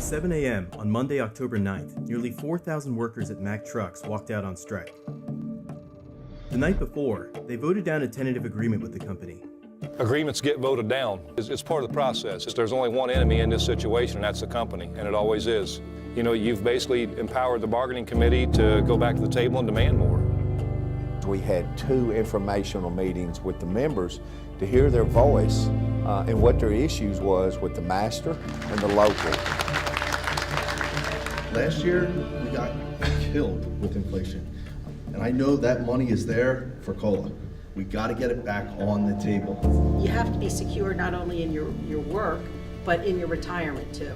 7 a.m. on Monday, October 9th, nearly 4,000 workers at Mack Trucks walked out on strike. The night before, they voted down a tentative agreement with the company. Agreements get voted down. It's part of the process. There's only one enemy in this situation, and that's the company, and it always is. You know, you've basically empowered the bargaining committee to go back to the table and demand more. We had 2 informational meetings with the members to hear their voice and what their issues was with the master and the local. Last year, we got killed with inflation. And I know that money is there for COLA. We got to get it back on the table. You have to be secure not only in your work, but in your retirement too.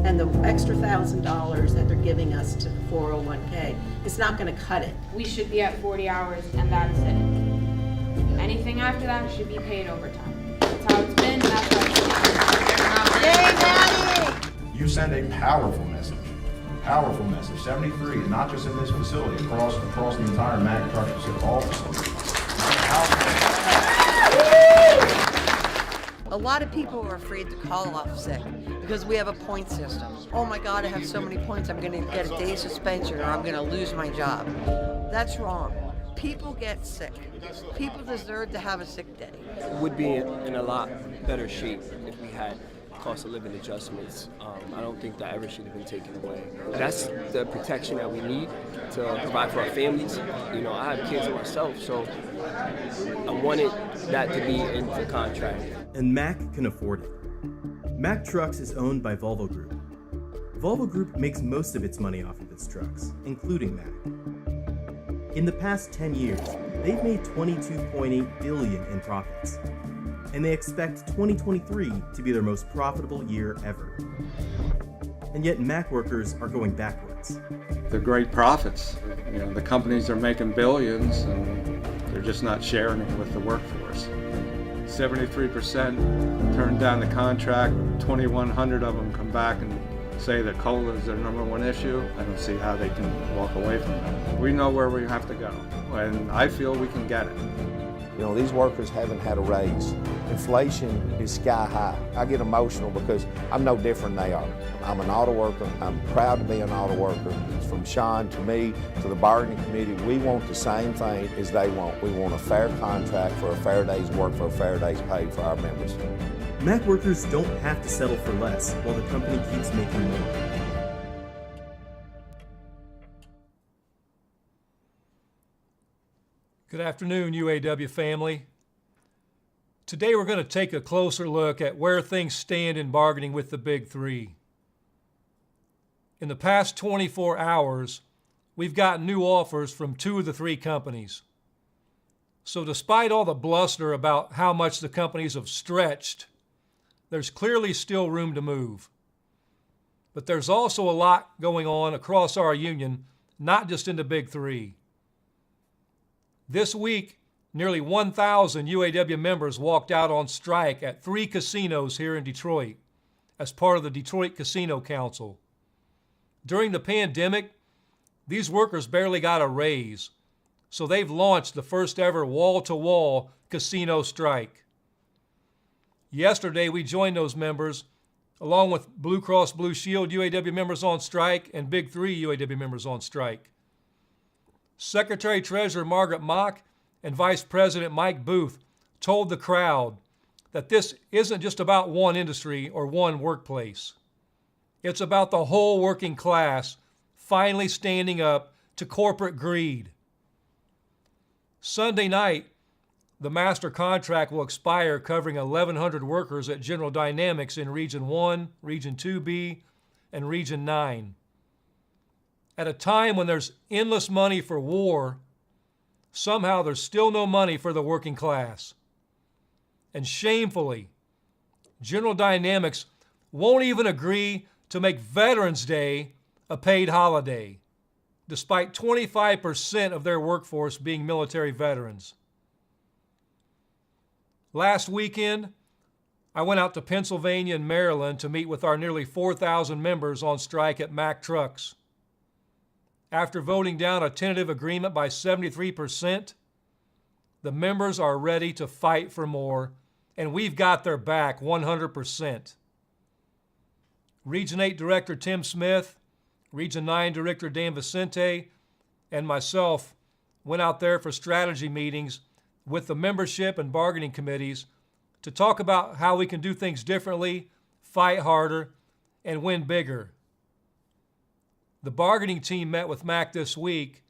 And the extra $1,000 that they're giving us to the 401k is not going to cut it. We should be at 40 hours and that's it. Anything after that should be paid overtime. That's how it's been, that's how it's been. Yay, Maddie! You send a powerful message. 73, and not just in this facility, across the entire Mack Trucks facility, all facilities. A lot of people are afraid to call off sick because we have a point system. Oh my God, I have so many points, I'm gonna get a day suspension or I'm gonna lose my job. That's wrong. People get sick. People deserve to have a sick day. Would be in a lot better shape if we had cost of living adjustments. I don't think that ever should have been taken away. That's the protection that we need to provide for our families. You know, I have kids myself, so I wanted that to be in the contract. And Mack can afford it. Mack Trucks is owned by Volvo Group. Volvo Group makes most of its money off of its trucks, including Mack. In the past 10 years, they've made $22.8 billion in profits. And they expect 2023 to be their most profitable year ever. And yet Mack workers are going backwards. They're great profits. You know, the companies are making billions and they're just not sharing it with the workforce. 73% turned down the contract, 2,100 of them come back and say that COLA is their #1 issue. I don't see how they can walk away from that. We know where we have to go, and I feel we can get it. You know, these workers haven't had a raise. Inflation is sky high. I get emotional because I'm no different than they are. I'm an auto worker. I'm proud to be an auto worker. From Sean to me to the bargaining committee, we want the same thing as they want. We want a fair contract for a fair day's work for a fair day's pay for our members. Mack workers don't have to settle for less while the company keeps making more. Good afternoon, UAW family. Today we're going to take a closer look at where things stand in bargaining with the Big Three. In the past 24 hours, we've gotten new offers from 2 of the 3 companies. So despite all the bluster about how much the companies have stretched, there's clearly still room to move. But there's also a lot going on across our union, not just in the Big Three. This week, nearly 1,000 UAW members walked out on strike at 3 casinos here in Detroit as part of the Detroit Casino Council. During the pandemic, these workers barely got a raise, so they've launched the first ever wall-to-wall casino strike. Yesterday, we joined those members, along with Blue Cross Blue Shield UAW members on strike and Big Three UAW members on strike. Secretary-Treasurer Margaret Mack and Vice President Mike Booth told the crowd that this isn't just about one industry or one workplace. It's about the whole working class finally standing up to corporate greed. Sunday night, the master contract will expire covering 1,100 workers at General Dynamics in Region 1, Region 2B, and Region 9. At a time when there's endless money for war, somehow there's still no money for the working class. And shamefully, General Dynamics won't even agree to make Veterans Day a paid holiday, despite 25% of their workforce being military veterans. Last weekend, I went out to Pennsylvania and Maryland to meet with our nearly 4,000 members on strike at Mack Trucks. After voting down a tentative agreement by 73%, the members are ready to fight for more, and we've got their back 100%. Region 8 Director Tim Smith, Region 9 Director Dan Vicente, and myself went out there for strategy meetings with the membership and bargaining committees to talk about how we can do things differently, fight harder, and win bigger. The bargaining team met with Mack this week,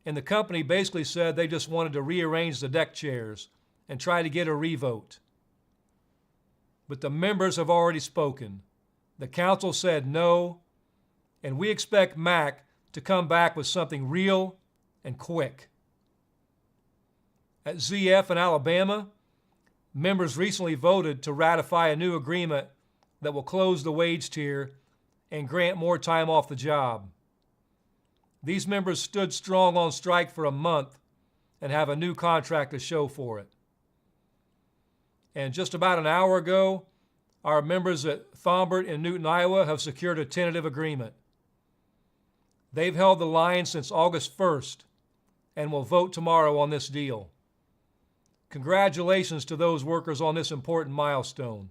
and the company basically said they just wanted to rearrange the deck chairs and try to get a revote. But the members have already spoken. The council said no, and we expect Mack to come back with something real and quick. At ZF in Alabama, members recently voted to ratify a new agreement that will close the wage tier and grant more time off the job. These members stood strong on strike for a month and have a new contract to show for it. And just about an hour ago, our members at Thombert in Newton, Iowa have secured a tentative agreement. They've held the line since August 1st and will vote tomorrow on this deal. Congratulations to those workers on this important milestone.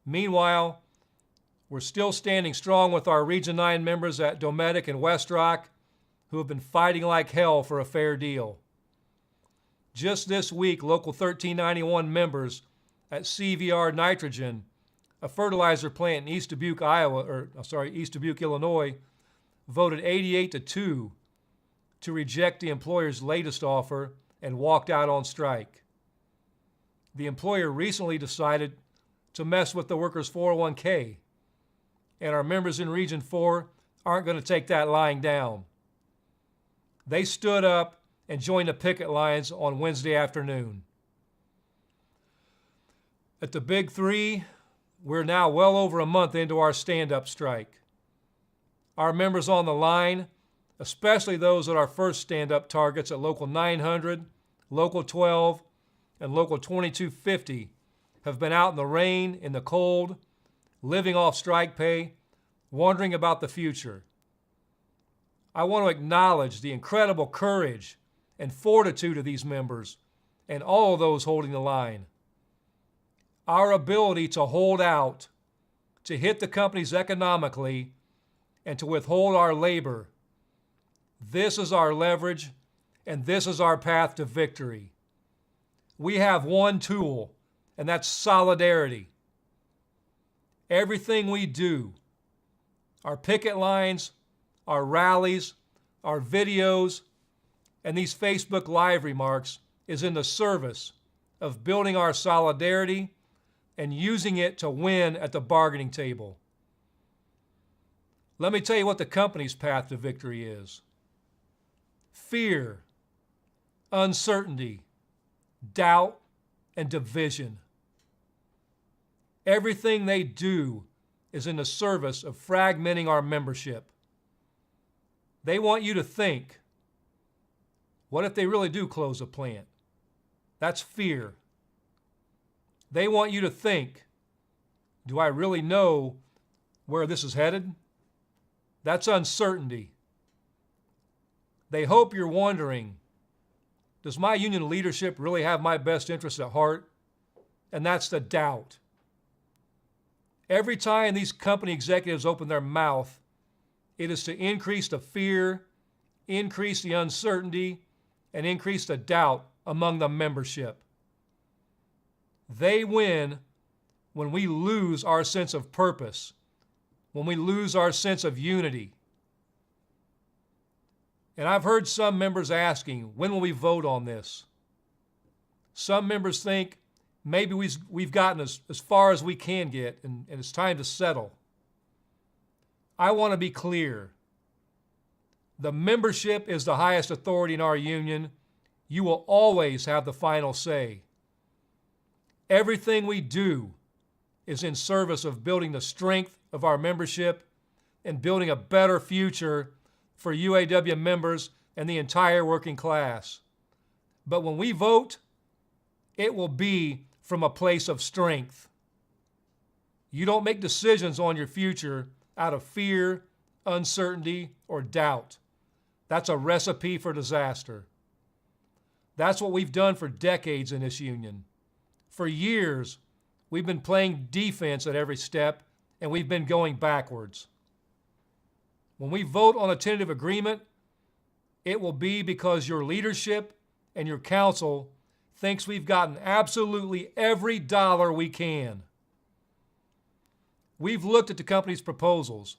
Meanwhile, we're still standing strong with our Region 9 members at Dometic and West Rock, who have been fighting like hell for a fair deal. Just this week, Local 1391 members at CVR Nitrogen, a fertilizer plant in East Dubuque, Illinois, voted 88-2 to reject the employer's latest offer and walked out on strike. The employer recently decided to mess with the workers' 401k, and our members in Region 4 aren't going to take that lying down. They stood up and joined the picket lines on Wednesday afternoon. At the Big Three, we're now well over a month into our stand-up strike. Our members on the line, especially those at our first stand-up targets at Local 900, Local 12, and Local 2250, have been out in the rain, in the cold, living off strike pay, wondering about the future. I want to acknowledge the incredible courage and fortitude of these members and all of those holding the line. Our ability to hold out, to hit the companies economically, and to withhold our labor, this is our leverage and this is our path to victory. We have one tool, and that's solidarity. Everything we do, our picket lines, our rallies, our videos, and these Facebook Live remarks is in the service of building our solidarity and using it to win at the bargaining table. Let me tell you what the company's path to victory is. Fear, uncertainty, doubt, and division. Everything they do is in the service of fragmenting our membership. They want you to think, what if they really do close a plant? That's fear. They want you to think, do I really know where this is headed? That's uncertainty. They hope you're wondering, does my union leadership really have my best interests at heart? And that's the doubt. Every time these company executives open their mouth, it is to increase the fear, increase the uncertainty, and increase the doubt among the membership. They win when we lose our sense of purpose, when we lose our sense of unity. And I've heard some members asking, when will we vote on this? Some members think maybe we've gotten as far as we can get and it's time to settle. I want to be clear. The membership is the highest authority in our union. You will always have the final say. Everything we do is in service of building the strength of our membership and building a better future for UAW members and the entire working class. But when we vote, it will be from a place of strength. You don't make decisions on your future out of fear, uncertainty, or doubt. That's a recipe for disaster. That's what we've done for decades in this union. For years, we've been playing defense at every step and we've been going backwards. When we vote on a tentative agreement, it will be because your leadership and your council thinks we've gotten absolutely every dollar we can. We've looked at the company's proposals.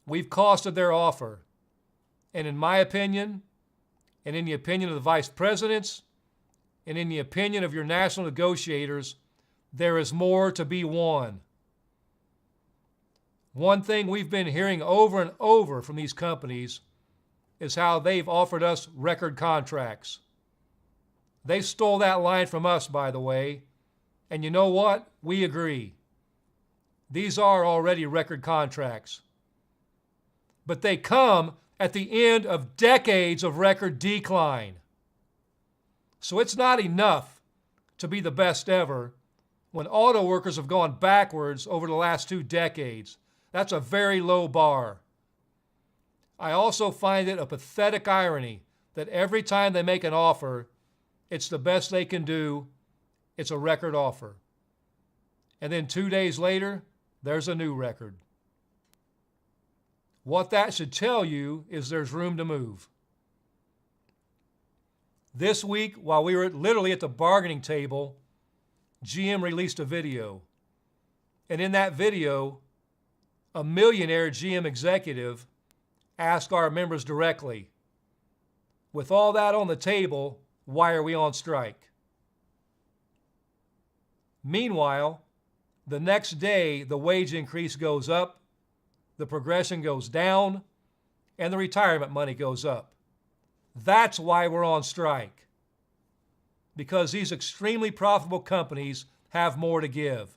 We've costed their offer. And in my opinion, and in the opinion of the vice presidents, and in the opinion of your national negotiators, there is more to be won. One thing we've been hearing over and over from these companies is how they've offered us record contracts. They stole that line from us, by the way, and you know what? We agree. These are already record contracts. But they come at the end of decades of record decline. So it's not enough to be the best ever when auto workers have gone backwards over the last 2 decades. That's a very low bar. I also find it a pathetic irony that every time they make an offer, it's the best they can do. It's a record offer. And then 2 days later, there's a new record. What that should tell you is there's room to move. This week, while we were literally at the bargaining table, GM released a video. And in that video, a millionaire GM executive asked our members directly, with all that on the table, why are we on strike? Meanwhile, the next day, the wage increase goes up, the progression goes down, and the retirement money goes up. That's why we're on strike. Because these extremely profitable companies have more to give.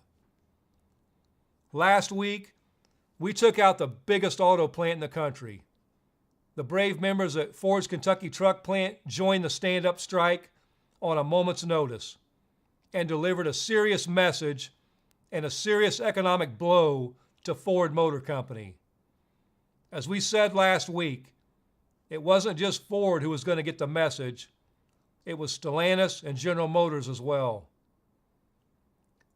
Last week, we took out the biggest auto plant in the country. The brave members at Ford's Kentucky truck plant joined the stand-up strike on a moment's notice and delivered a serious message and a serious economic blow to Ford Motor Company. As we said last week, it wasn't just Ford who was going to get the message. It was Stellantis and General Motors as well.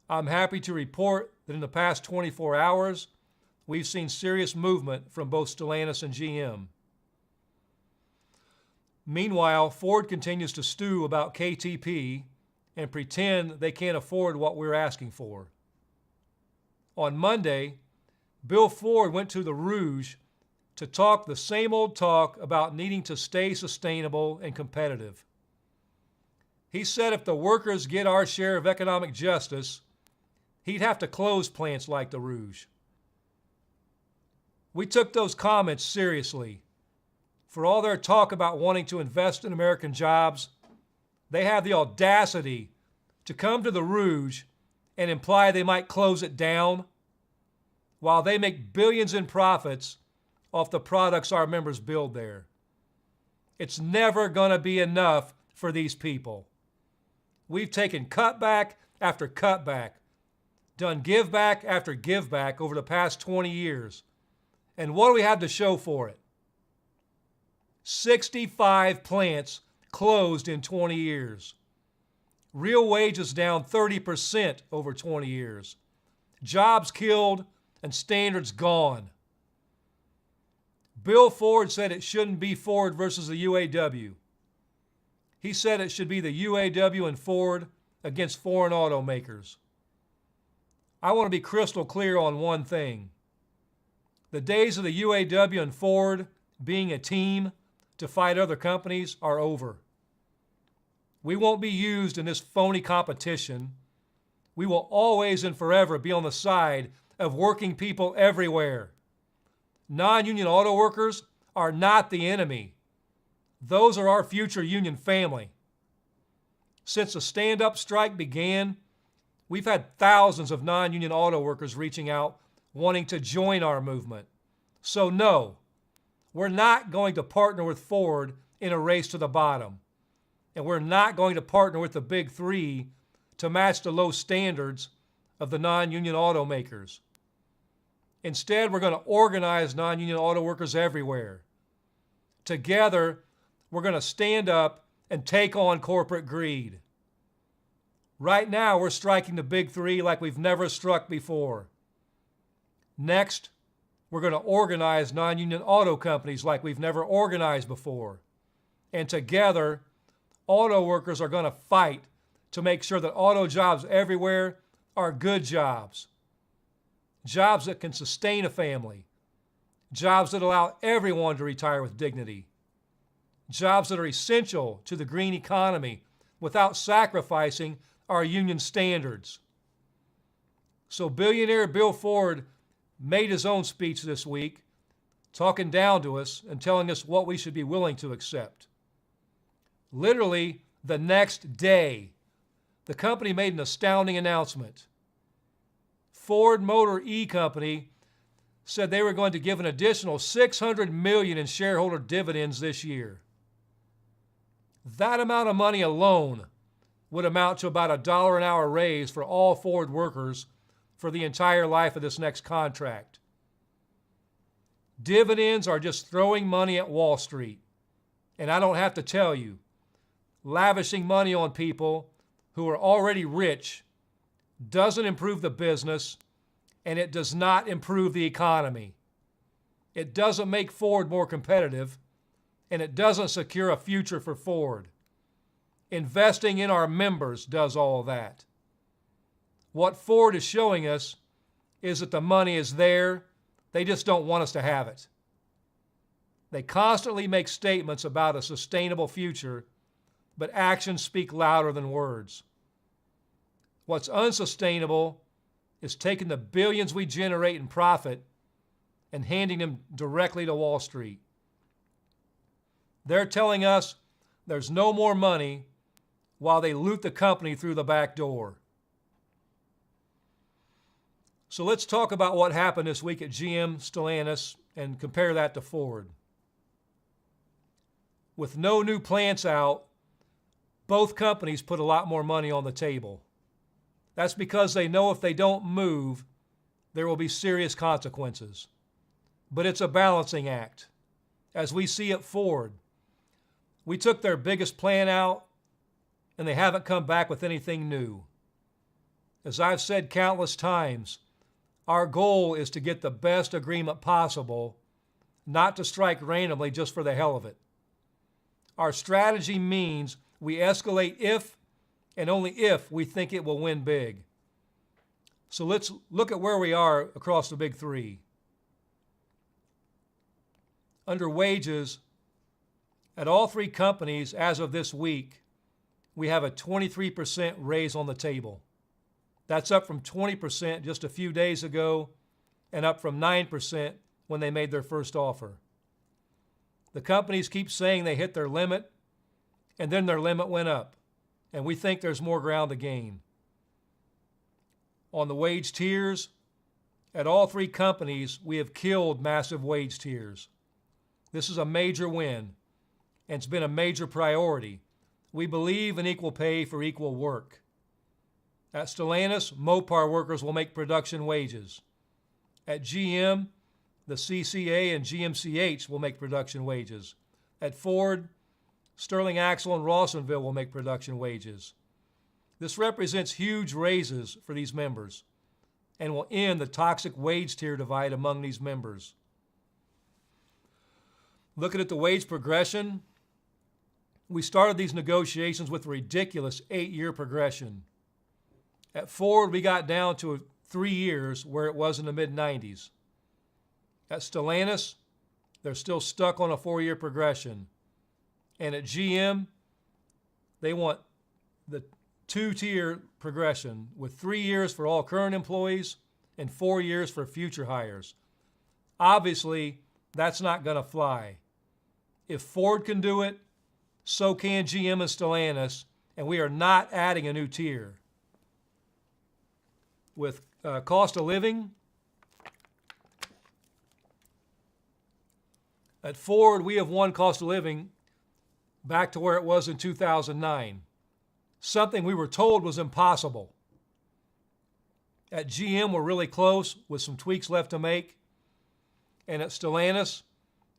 I'm happy to report that in the past 24 hours, we've seen serious movement from both Stellantis and GM. Meanwhile, Ford continues to stew about KTP and pretend they can't afford what we're asking for. On Monday, Bill Ford went to the Rouge to talk the same old talk about needing to stay sustainable and competitive. He said if the workers get our share of economic justice, he'd have to close plants like the Rouge. We took those comments seriously. For all their talk about wanting to invest in American jobs, they have the audacity to come to the Rouge and imply they might close it down while they make billions in profits off the products our members build there. It's never going to be enough for these people. We've taken cutback after cutback, done give back after give back over the past 20 years. And what do we have to show for it? 65 plants closed in 20 years. Real wages down 30% over 20 years. Jobs killed and standards gone. Bill Ford said it shouldn't be Ford versus the UAW. He said it should be the UAW and Ford against foreign automakers. I want to be crystal clear on one thing. The days of the UAW and Ford being a team to fight other companies are over. We won't be used in this phony competition. We will always and forever be on the side of working people everywhere. Non-union auto workers are not the enemy. Those are our future union family. Since the stand-up strike began, we've had thousands of non-union auto workers reaching out wanting to join our movement. So no, we're not going to partner with Ford in a race to the bottom. And we're not going to partner with the big three to match the low standards of the non-union automakers. Instead, we're going to organize non-union auto workers everywhere. Together, we're going to stand up and take on corporate greed. Right now, we're striking the big three like we've never struck before. Next, we're going to organize non-union auto companies like we've never organized before. And together, auto workers are going to fight to make sure that auto jobs everywhere are good jobs. Jobs that can sustain a family. Jobs that allow everyone to retire with dignity. Jobs that are essential to the green economy without sacrificing our union standards. So billionaire Bill Ford made his own speech this week, talking down to us and telling us what we should be willing to accept. Literally, the next day, the company made an astounding announcement. Ford Motor E Company said they were going to give an additional $600 million in shareholder dividends this year. That amount of money alone would amount to about $1 an hour raise for all Ford workers for the entire life of this next contract. Dividends are just throwing money at Wall Street. And I don't have to tell you, lavishing money on people who are already rich doesn't improve the business, and it does not improve the economy. It doesn't make Ford more competitive, and it doesn't secure a future for Ford. Investing in our members does all that. What Ford is showing us is that the money is there, they just don't want us to have it. They constantly make statements about a sustainable future, but actions speak louder than words. What's unsustainable is taking the billions we generate in profit and handing them directly to Wall Street. They're telling us there's no more money while they loot the company through the back door. So let's talk about what happened this week at GM Stellantis and compare that to Ford. With no new plants out, both companies put a lot more money on the table. That's because they know if they don't move, there will be serious consequences. But it's a balancing act. As we see at Ford, we took their biggest plant out, and they haven't come back with anything new. As I've said countless times, our goal is to get the best agreement possible, not to strike randomly just for the hell of it. Our strategy means we escalate if and only if we think it will win big. So let's look at where we are across the big three. Under wages, at all three companies as of this week, we have a 23% raise on the table. That's up from 20% just a few days ago and up from 9% when they made their first offer. The companies keep saying they hit their limit, and then their limit went up, and we think there's more ground to gain. On the wage tiers, at all three companies, we have killed massive wage tiers. This is a major win, and it's been a major priority. We believe in equal pay for equal work. At Stellantis, Mopar workers will make production wages. At GM, the CCA and GMCH will make production wages. At Ford, Sterling Axle and Rawsonville will make production wages. This represents huge raises for these members and will end the toxic wage tier divide among these members. Looking at the wage progression, we started these negotiations with a ridiculous 8-year progression. At Ford, we got down to 3 years where it was in the mid-90s. At Stellantis, they're still stuck on a 4-year progression. And at GM, they want the 2-tier progression with 3 years for all current employees and 4 years for future hires. Obviously, that's not going to fly. If Ford can do it, so can GM and Stellantis, and we are not adding a new tier. With cost of living, at Ford, we have won cost of living back to where it was in 2009, something we were told was impossible. At GM, we're really close with some tweaks left to make. And at Stellantis,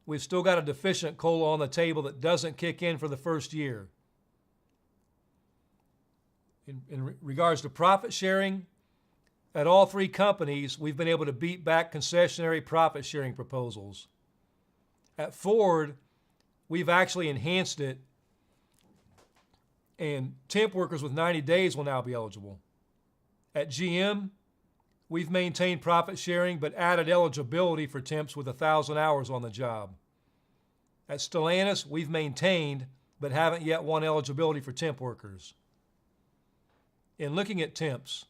we've still got a deficient COLA on the table that doesn't kick in for the first year. In regards to profit sharing, At all three companies, we've been able to beat back concessionary profit sharing proposals. At Ford, we've actually enhanced it, and temp workers with 90 days will now be eligible. At GM, we've maintained profit sharing but added eligibility for temps with 1,000 hours on the job. At Stellantis, we've maintained but haven't yet won eligibility for temp workers. In looking at temps,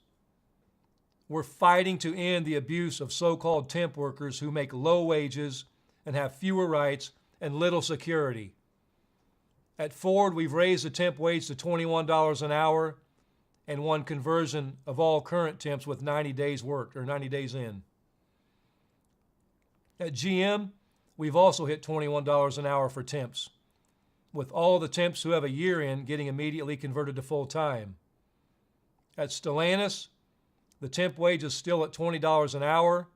we're fighting to end the abuse of so-called temp workers who make low wages and have fewer rights and little security. At Ford, we've raised the temp wage to $21 an hour and won conversion of all current temps with 90 days worked or 90 days in. At GM, we've also hit $21 an hour for temps, with all the temps who have a year in getting immediately converted to full-time. At Stellantis, the temp wage is still at $20 an hour,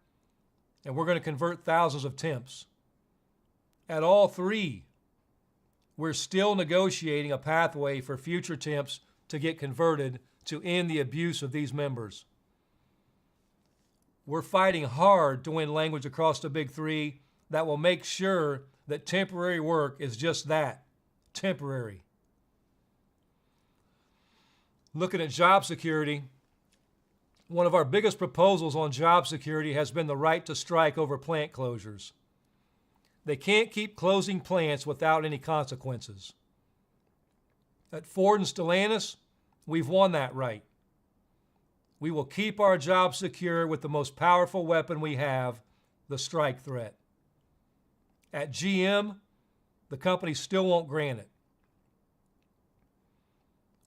and we're going to convert thousands of temps. At all three, we're still negotiating a pathway for future temps to get converted to end the abuse of these members. We're fighting hard to win language across the big three that will make sure that temporary work is just that, temporary. Looking at job security, one of our biggest proposals on job security has been the right to strike over plant closures. They can't keep closing plants without any consequences. At Ford and Stellantis, we've won that right. We will keep our jobs secure with the most powerful weapon we have, the strike threat. At GM, the company still won't grant it.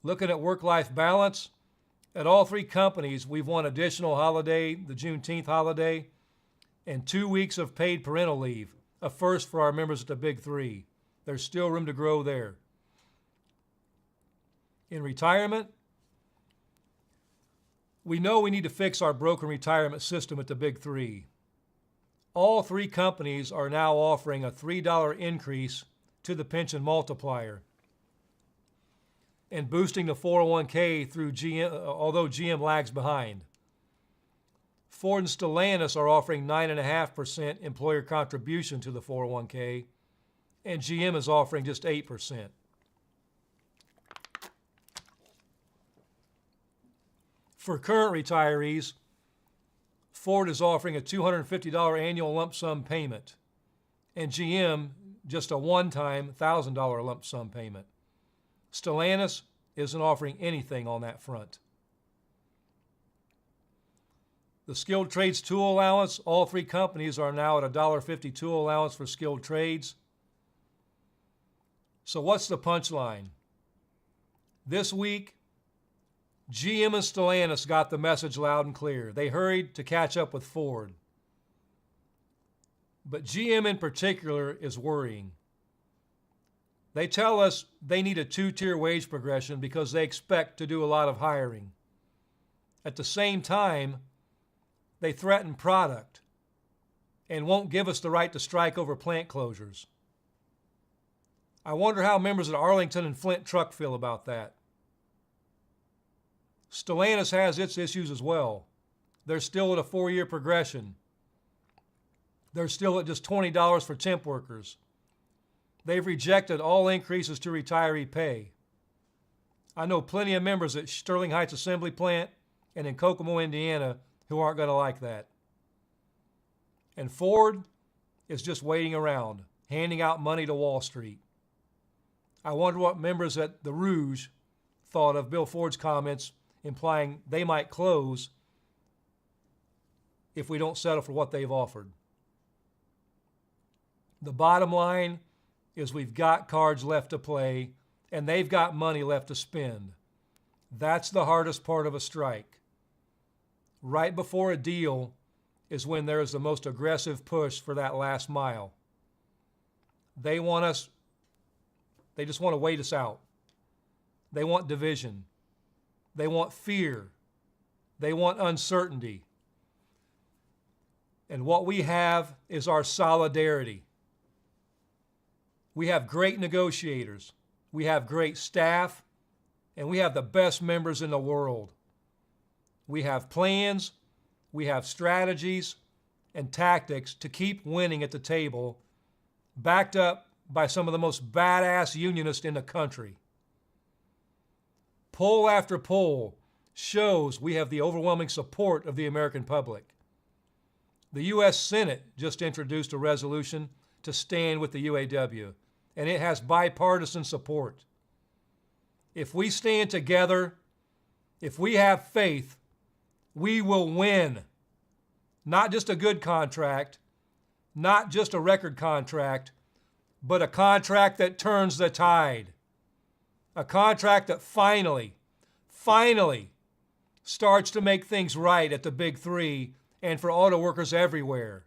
Looking at work-life balance, at all three companies, we've won additional holiday, the Juneteenth holiday, and 2 weeks of paid parental leave, a first for our members at the big three. There's still room to grow there. In retirement, we know we need to fix our broken retirement system at the big three. All three companies are now offering a $3 increase to the pension multiplier and boosting the 401k through GM, although GM lags behind. Ford and Stellantis are offering 9.5% employer contribution to the 401k, and GM is offering just 8%. For current retirees, Ford is offering a $250 annual lump sum payment, and GM just a one-time $1,000 lump sum payment. Stellantis isn't offering anything on that front. The skilled trades tool allowance, all three companies are now at $1.50 tool allowance for skilled trades. So what's the punchline? This week, GM and Stellantis got the message loud and clear. They hurried to catch up with Ford. But GM in particular is worrying. They tell us they need a 2-tier wage progression because they expect to do a lot of hiring. At the same time, they threaten product and won't give us the right to strike over plant closures. I wonder how members at Arlington and Flint Truck feel about that. Stellantis has its issues as well. They're still at a 4-year progression. They're still at just $20 for temp workers. They've rejected all increases to retiree pay. I know plenty of members at Sterling Heights Assembly Plant and in Kokomo, Indiana, who aren't going to like that. And Ford is just waiting around, handing out money to Wall Street. I wonder what members at the Rouge thought of Bill Ford's comments implying they might close if we don't settle for what they've offered. The bottom line is we've got cards left to play, and they've got money left to spend. That's the hardest part of a strike. Right before a deal is when there is the most aggressive push for that last mile. They just want to wait us out. They want division. They want fear. They want uncertainty. And what we have is our solidarity. We have great negotiators, we have great staff, and we have the best members in the world. We have plans, We have strategies and tactics to keep winning at the table, backed up by some of the most badass unionists in the country. Poll after poll shows we have the overwhelming support of the American public. The U.S. Senate just introduced a resolution to stand with the UAW, and it has bipartisan support. If we stand together, if we have faith, we will win. Not just a good contract, not just a record contract, but a contract that turns the tide. A contract that finally starts to make things right at the Big Three and for auto workers everywhere.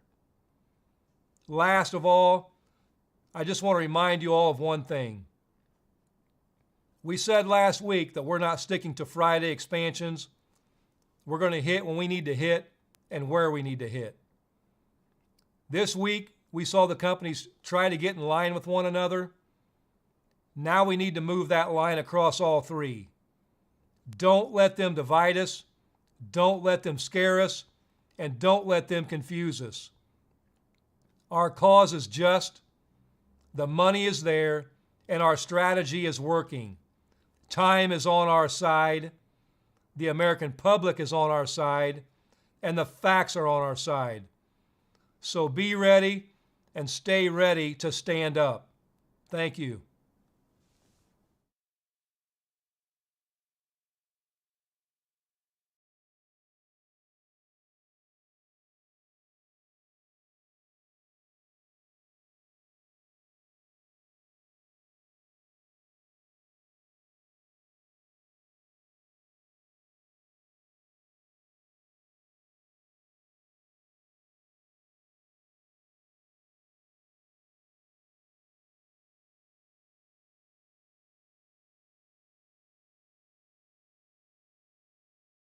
Last of all, I just want to remind you all of one thing. We said last week that we're not sticking to Friday expansions. We're going to hit when we need to hit and where we need to hit. This week, we saw the companies try to get in line with one another. Now we need to move that line across all three. Don't let them divide us. Don't let them scare us. And don't let them confuse us. Our cause is just, the money is there, and our strategy is working. Time is on our side, the American public is on our side, and the facts are on our side. So be ready and stay ready to stand up. Thank you.